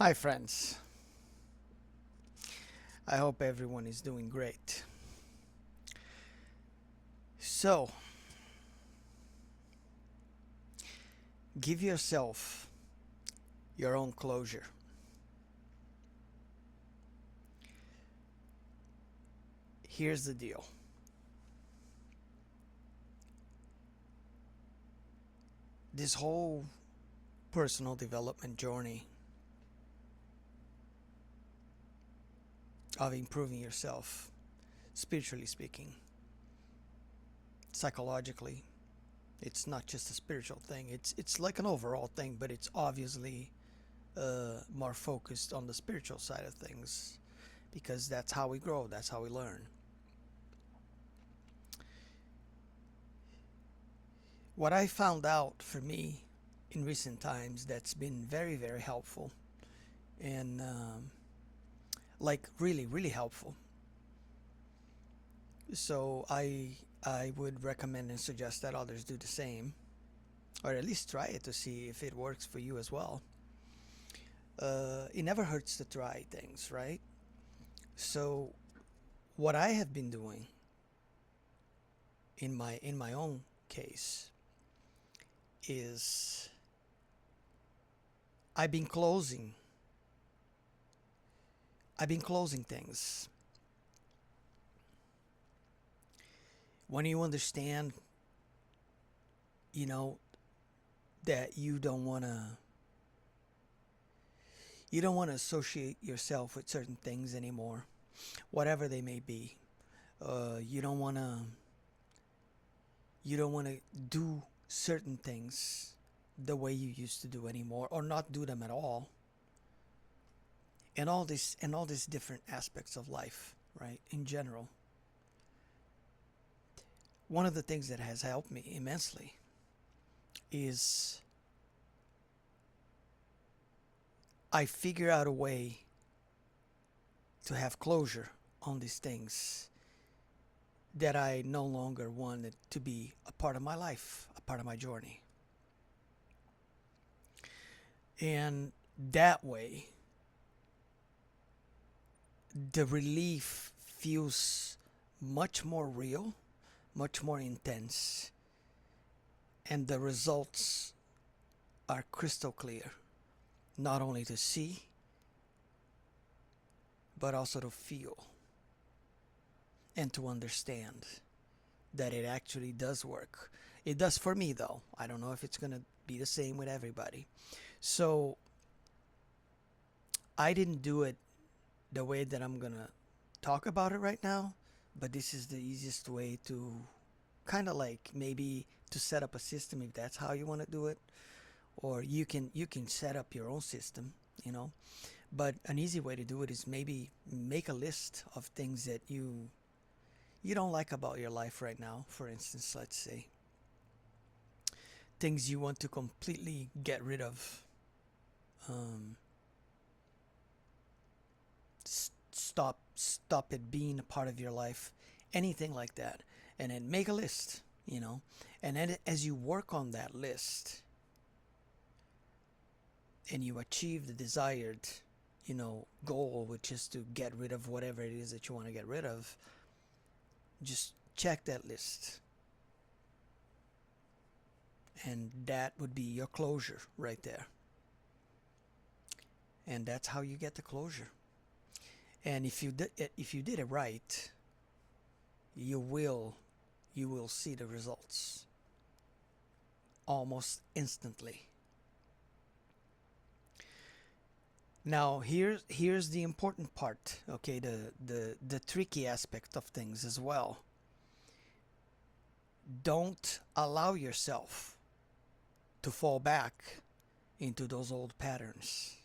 Hi, friends. I hope everyone is doing great. So, give yourself your own closure. Here's the deal. This whole personal development journey of improving yourself, spiritually speaking, psychologically, it's not just a spiritual thing. It's like an overall thing, but it's obviously more focused on the spiritual side of things because that's how we grow. That's how we learn. What I found out for me in recent times that's been very, very helpful and like really, really helpful. So I would recommend and suggest that others do the same, or at least try it to see if it works for you as well. It never hurts to try things, right? So what I have been doing in my own case is I've been closing I've been closing things. When you understand, you know, that you don't want to associate yourself with certain things anymore, whatever they may be. You don't want to do certain things the way you used to do anymore, or not do them at all, and all these different aspects of life, right? In general, one of the things that has helped me immensely is I figure out a way to have closure on these things that I no longer wanted to be a part of my life, a part of my journey. And that way, the relief feels much more real, much more intense, and the results are crystal clear, not only to see, but also to feel and to understand that it actually does work. It does for me, though. I don't know if it's going to be the same with everybody. So I didn't do it the way that I'm going to talk about it right now, but this is the easiest way to kind of like maybe to set up a system if that's how you want to do it, or you can set up your own system, you know. But an easy way to do it is maybe make a list of things that you don't like about your life right now. For instance, let's say things you want to completely get rid of. Um, stop it being a part of your life, anything like that, and then make a list, and then as you work on that list and you achieve the desired goal, which is to get rid of whatever it is that you want to get rid of, just check that list, and that would be your closure right there. And that's how you get the closure. And if you did it right, you will see the results almost instantly. Now here's the important part, okay, the tricky aspect of things as well. Don't allow yourself to fall back into those old patterns,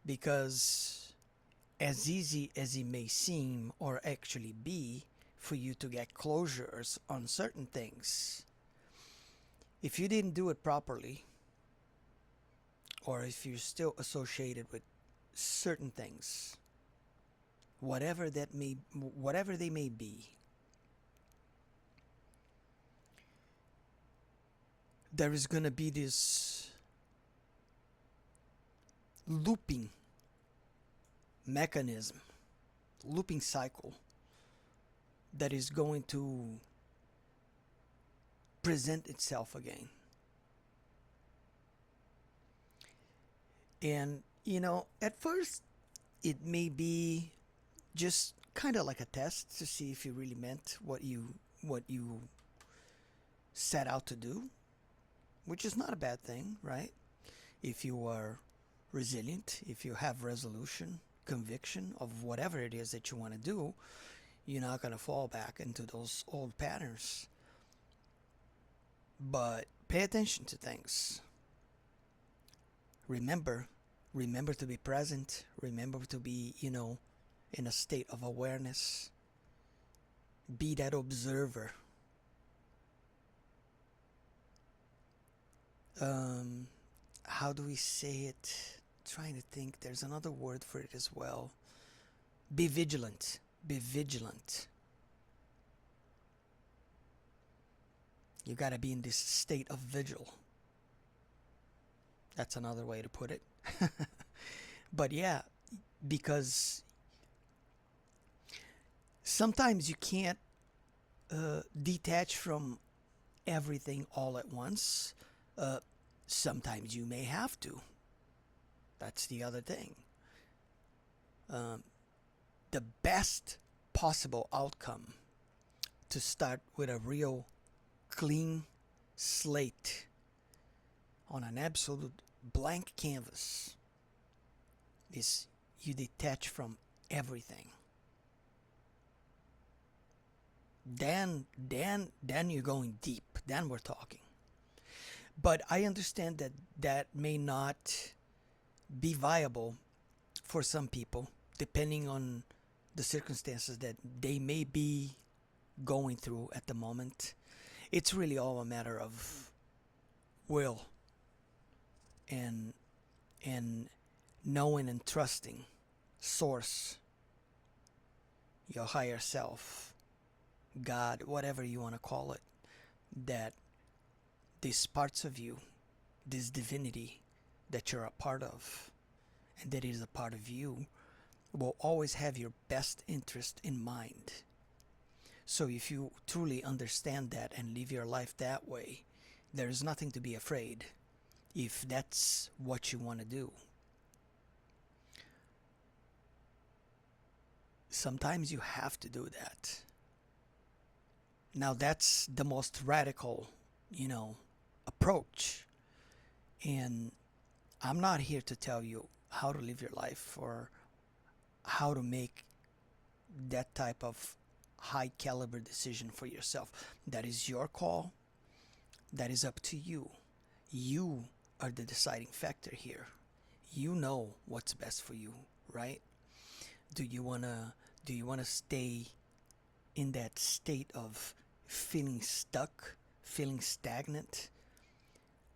because as easy as it may seem or actually be for you to get closures on certain things, if you didn't do it properly, or if you're still associated with certain things, whatever they may be, there is going to be this looping mechanism, looping cycle that is going to present itself again. And, at first it may be just kind of like a test to see if you really meant what you set out to do, which is not a bad thing, right? If you are resilient, if you have resolution, conviction of whatever it is that you want to do, you're not going to fall back into those old patterns. But pay attention to things. Remember to be present. Remember to be, in a state of awareness. Be that observer. How do we say it? Trying to think. There's another word for it as well. Be vigilant. Be vigilant. You got to be in this state of vigil. That's another way to put it. But yeah, because sometimes you can't detach from everything all at once. Sometimes you may have to. That's the other thing. The best possible outcome to start with a real clean slate on an absolute blank canvas is you detach from everything. Then you're going deep. Then we're talking. But I understand that that may not be viable for some people, depending on the circumstances that they may be going through at the moment. It's really all a matter of will and knowing and trusting source, your higher self, God, whatever you want to call it, that these parts of you, this divinity that you're a part of and that is a part of you, will always have your best interest in mind. So if you truly understand that and live your life that way, there is nothing to be afraid if that's what you want to do. Sometimes you have to do that. Now that's the most radical, approach. And I'm not here to tell you how to live your life or how to make that type of high caliber decision for yourself. That is your call. That is up to you. You are the deciding factor here. You know what's best for you, right? Do you wanna stay in that state of feeling stuck, feeling stagnant,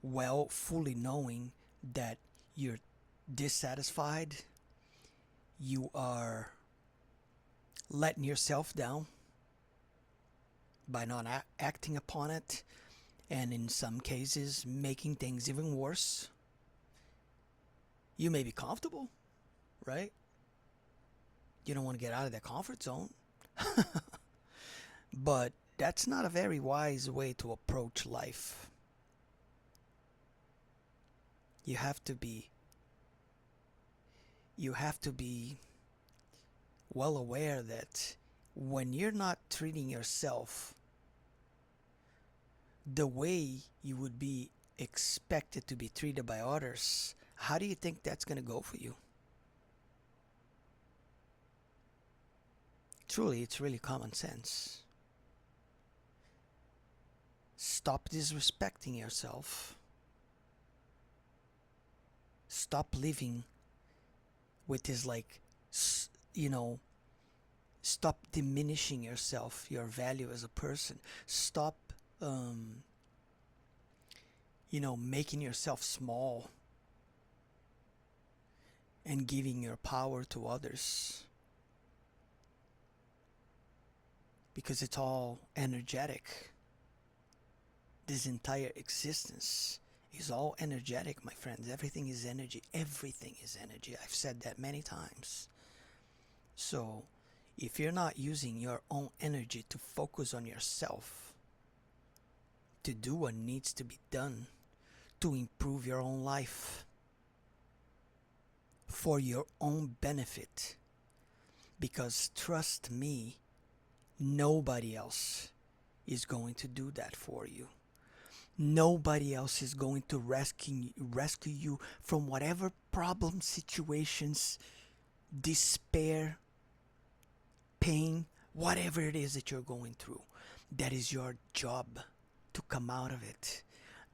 while fully knowing that you're dissatisfied, you are letting yourself down by not acting upon it, and in some cases making things even worse? You may be comfortable, right? You don't want to get out of that comfort zone. But that's not a very wise way to approach life. You have to be well aware that when you're not treating yourself the way you would be expected to be treated by others, how do you think that's going to go for you? Truly, it's really common sense. Stop disrespecting yourself. Stop living with this, stop diminishing yourself, your value as a person. Stop, making yourself small and giving your power to others. Because it's all energetic. This entire existence is all energetic, my friends. Everything is energy. Everything is energy. I've said that many times. So, if you're not using your own energy to focus on yourself, to do what needs to be done, to improve your own life, for your own benefit, because trust me, nobody else is going to do that for you. Nobody else is going to rescue you from whatever problem, situations, despair, pain, whatever it is that you're going through. That is your job to come out of it.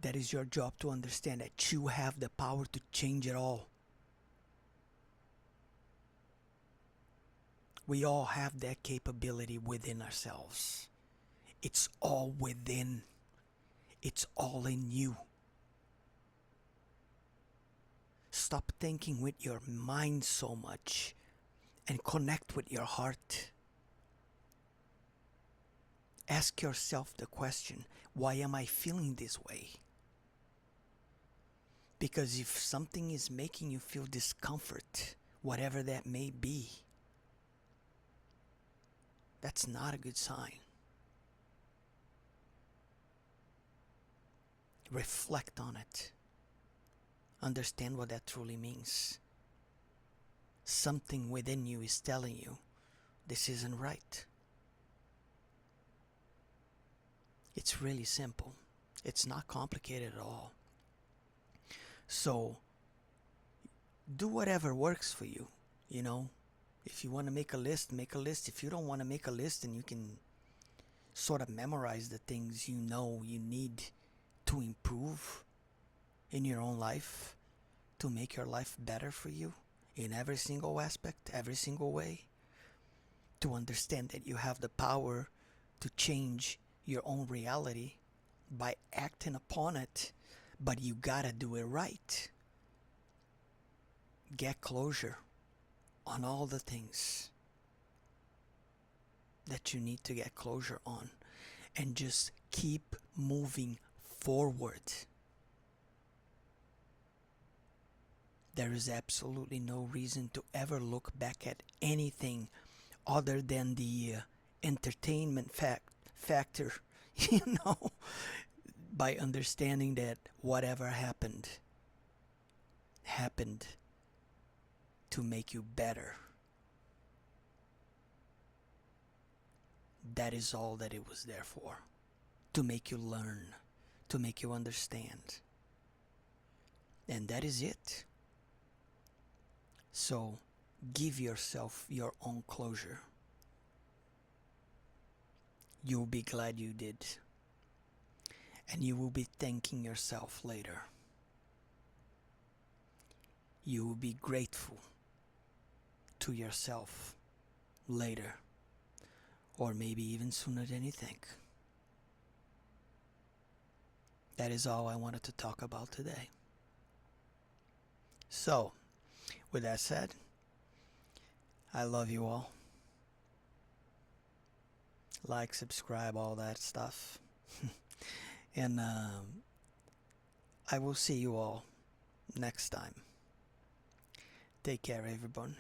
That is your job to understand that you have the power to change it all. We all have that capability within ourselves. It's all within. It's all in you. Stop thinking with your mind so much and connect with your heart. Ask yourself the question, why am I feeling this way? Because if something is making you feel discomfort, whatever that may be, that's not a good sign. Reflect on it. Understand what that truly means. Something within you is telling you this isn't right. It's really simple. It's not complicated at all. So, do whatever works for you, you know. If you want to make a list, make a list. If you don't want to make a list, then you can sort of memorize the things you know you need to improve in your own life, to make your life better for you in every single aspect, every single way. To understand that you have the power to change your own reality by acting upon it, but you gotta do it right. Get closure on all the things that you need to get closure on, and just keep moving forward. There is absolutely no reason to ever look back at anything other than the entertainment factor, you know, by understanding that whatever happened to make you better. That is all that it was there for. To make you learn, to make you understand. And that is it. So give yourself your own closure. You'll be glad you did. And you will be thanking yourself later. You will be grateful to yourself later. Or maybe even sooner than you think. That is all I wanted to talk about today. So, with that said, I love you all. Like, subscribe, all that stuff. And I will see you all next time. Take care, everyone.